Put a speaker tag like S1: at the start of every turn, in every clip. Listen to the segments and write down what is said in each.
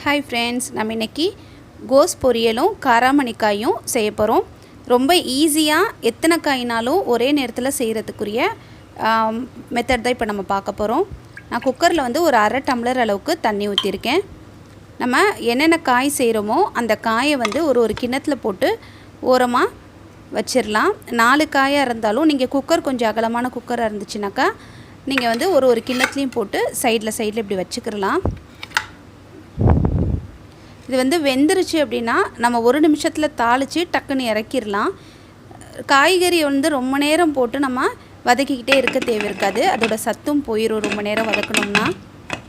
S1: Hi friends, நம்ம இன்றைக்கி கோஸ் பொரியலும் காராமணிக்காயும் செய்ய போகிறோம். ரொம்ப ஈஸியாக எத்தனை காய்னாலும் ஒரே நேரத்தில் செய்கிறதுக்குரிய மெத்தட் தான் இப்போ நம்ம பார்க்க போகிறோம். நான் குக்கரில் வந்து ஒரு அரை டம்ளர் அளவுக்கு தண்ணி ஊற்றிருக்கேன். நம்ம என்னென்ன காய் செய்கிறோமோ அந்த காயை வந்து ஒரு கிண்ணத்தில் போட்டு ஓரமாக வச்சிடலாம். 4 காயாக இருந்தாலும் நீங்கள் குக்கர் கொஞ்சம் அகலமான குக்கராக இருந்துச்சுனாக்கா நீங்கள் வந்து ஒரு கிண்ணத்துலேயும் போட்டு சைடில் இப்படி வச்சுக்கிடலாம். இது வந்து வெந்துருச்சு அப்படின்னா நம்ம 1 நிமிஷத்தில் தாளித்து டக்குன்னு இறக்கிடலாம். காய்கறி வந்து ரொம்ப நேரம் போட்டு நம்ம வதக்கிக்கிட்டே இருக்க தேவை இருக்காது, அதோட சத்தும் போயிடும் ரொம்ப நேரம் வதக்கணும்னா.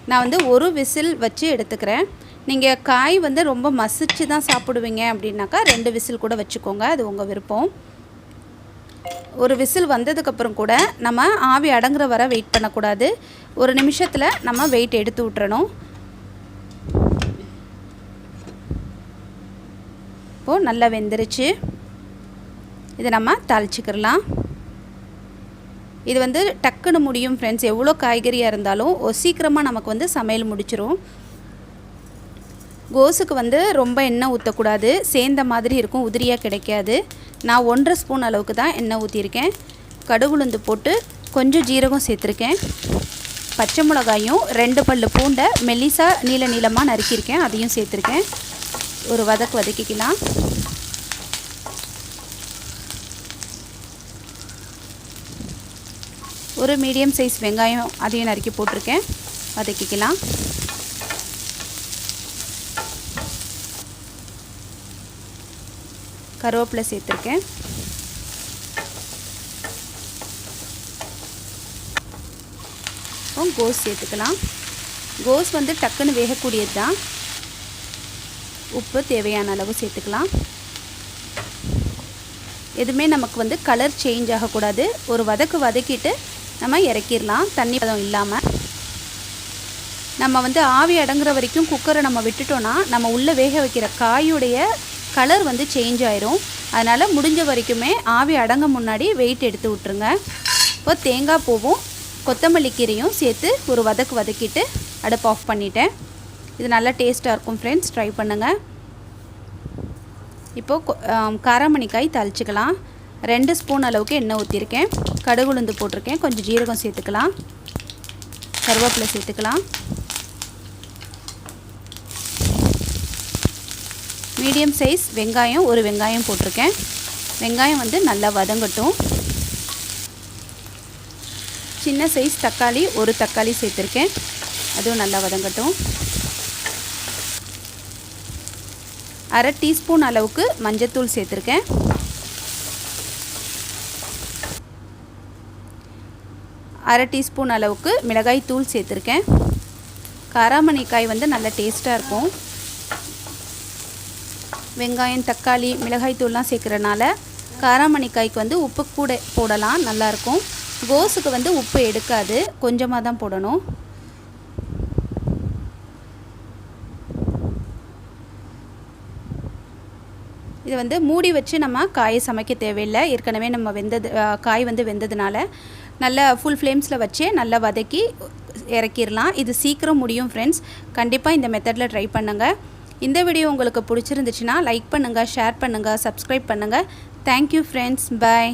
S1: நான் வந்து 1 விசில் வச்சு எடுத்துக்கிறேன். நீங்கள் காய் வந்து ரொம்ப மசிச்சு தான் சாப்பிடுவீங்க அப்படின்னாக்கா 2 விசில் கூட வச்சுக்கோங்க, அது உங்கள் விருப்பம். 1 விசில் வந்ததுக்கப்புறம் கூட நம்ம ஆவி அடங்குற வர வெயிட் பண்ணக்கூடாது. 1 நிமிஷத்தில் நம்ம வெயிட் எடுத்து விட்டுறணும். இப்போது நல்லா வெந்துருச்சு. இதை நம்ம தாளிச்சிக்கிறலாம். இது வந்து டக்குன்னு முடியும் ஃப்ரெண்ட்ஸ். எவ்வளோ காய்கறியாக இருந்தாலும் சீக்கிரமாக நமக்கு வந்து சமையல் முடிச்சிரும். கோஸுக்கு வந்து ரொம்ப எண்ணெய் ஊற்றக்கூடாது, சேர்ந்த மாதிரி இருக்கும், உதிரியாக கிடைக்காது. நான் 1.5 ஸ்பூன் அளவுக்கு தான் எண்ணெய் ஊற்றிருக்கேன். கடுகுளுந்து போட்டு கொஞ்சம் ஜீரகம் சேர்த்துருக்கேன். பச்சை மிளகாயும் 2 பல்லு பூண்டை மெல்லிசாக நீளமாக நறுக்கியிருக்கேன், அதையும் சேர்த்துருக்கேன். ஒரு வதக்கிக்கலாம். ஒரு மீடியம் சைஸ் வெங்காயம் அதையும் நறுக்கி போட்டிருக்கேன், வதக்கிக்கலாம். கருவேப்பிலை சேர்த்துருக்கேன். கோஸ் சேர்த்துக்கலாம். கோஸ் வந்து டக்குன்னு வேகக்கூடியது தான். உப்பு தேவையான அளவு சேர்த்துக்கலாம். எதுவுமே நமக்கு வந்து கலர் சேஞ்ச் ஆகக்கூடாது. ஒரு வதக்கிட்டு நம்ம இறக்கிடலாம், தண்ணி பதம் இல்லாமல். நம்ம வந்து ஆவி அடங்குற வரைக்கும் குக்கரை நம்ம விட்டுட்டோன்னா நம்ம உள்ளே வேக வைக்கிற காயுடைய கலர் வந்து சேஞ்ச் ஆயிரும். அதனால் முடிஞ்ச வரைக்குமே ஆவி அடங்க முன்னாடி வெயிட் எடுத்து விட்டுருங்க. இப்போ தேங்காய் பூவும் கொத்தமல்லி கீரையும் சேர்த்து ஒரு வதக்கிட்டு அடுப்பு ஆஃப் பண்ணிட்டேன். இது நல்லா டேஸ்ட்டாக இருக்கும் ஃப்ரெண்ட்ஸ், ட்ரை பண்ணுங்கள். இப்போது காராமணிக்காய் தாளிச்சிக்கலாம். 2 ஸ்பூன் அளவுக்கு எண்ணெய் ஊற்றிருக்கேன். கடுகுளுந்து போட்டிருக்கேன். கொஞ்சம் ஜீரகம் சேர்த்துக்கலாம். கருவேப்பிலை சேர்த்துக்கலாம். மீடியம் சைஸ் வெங்காயம், ஒரு வெங்காயம் போட்டிருக்கேன். வெங்காயம் வந்து நல்லா வதங்கட்டும். சின்ன சைஸ் தக்காளி, ஒரு தக்காளி சேர்த்துருக்கேன், அதுவும் நல்லா வதங்கட்டும். 1/2 டீஸ்பூன் அளவுக்கு மஞ்சத்தூள் சேர்த்துருக்கேன். 1/2 டீஸ்பூன் அளவுக்கு மிளகாய் தூள் சேர்த்துருக்கேன். காராமணிக்காய் வந்து நல்ல டேஸ்ட்டாக இருக்கும். வெங்காயம், தக்காளி, மிளகாய் தூள்லாம் சேர்க்குறனால காராமணிக்காய்க்கு வந்து உப்பு கூட போடலாம், நல்லாயிருக்கும். கோஸுக்கு வந்து உப்பு எடுக்காது, கொஞ்சமாக தான் போடணும். இதை வந்து மூடி வச்சு நம்ம காயை சமைக்க தேவையில்லை. ஏற்கனவே நம்ம காய் வந்து வெந்ததுனால நல்லா ஃபுல் ஃப்ளேம்ஸில் வச்சே நல்லா வதக்கி இறக்கிடலாம். இது சீக்கிரம் முடியும் ஃப்ரெண்ட்ஸ். கண்டிப்பாக இந்த மெத்தடில் ட்ரை பண்ணுங்கள். இந்த வீடியோ உங்களுக்கு பிடிச்சிருந்துச்சுன்னா லைக் பண்ணுங்கள், ஷேர் பண்ணுங்கள், சப்ஸ்கிரைப் பண்ணுங்கள். தேங்க்யூ ஃப்ரெண்ட்ஸ், பாய்.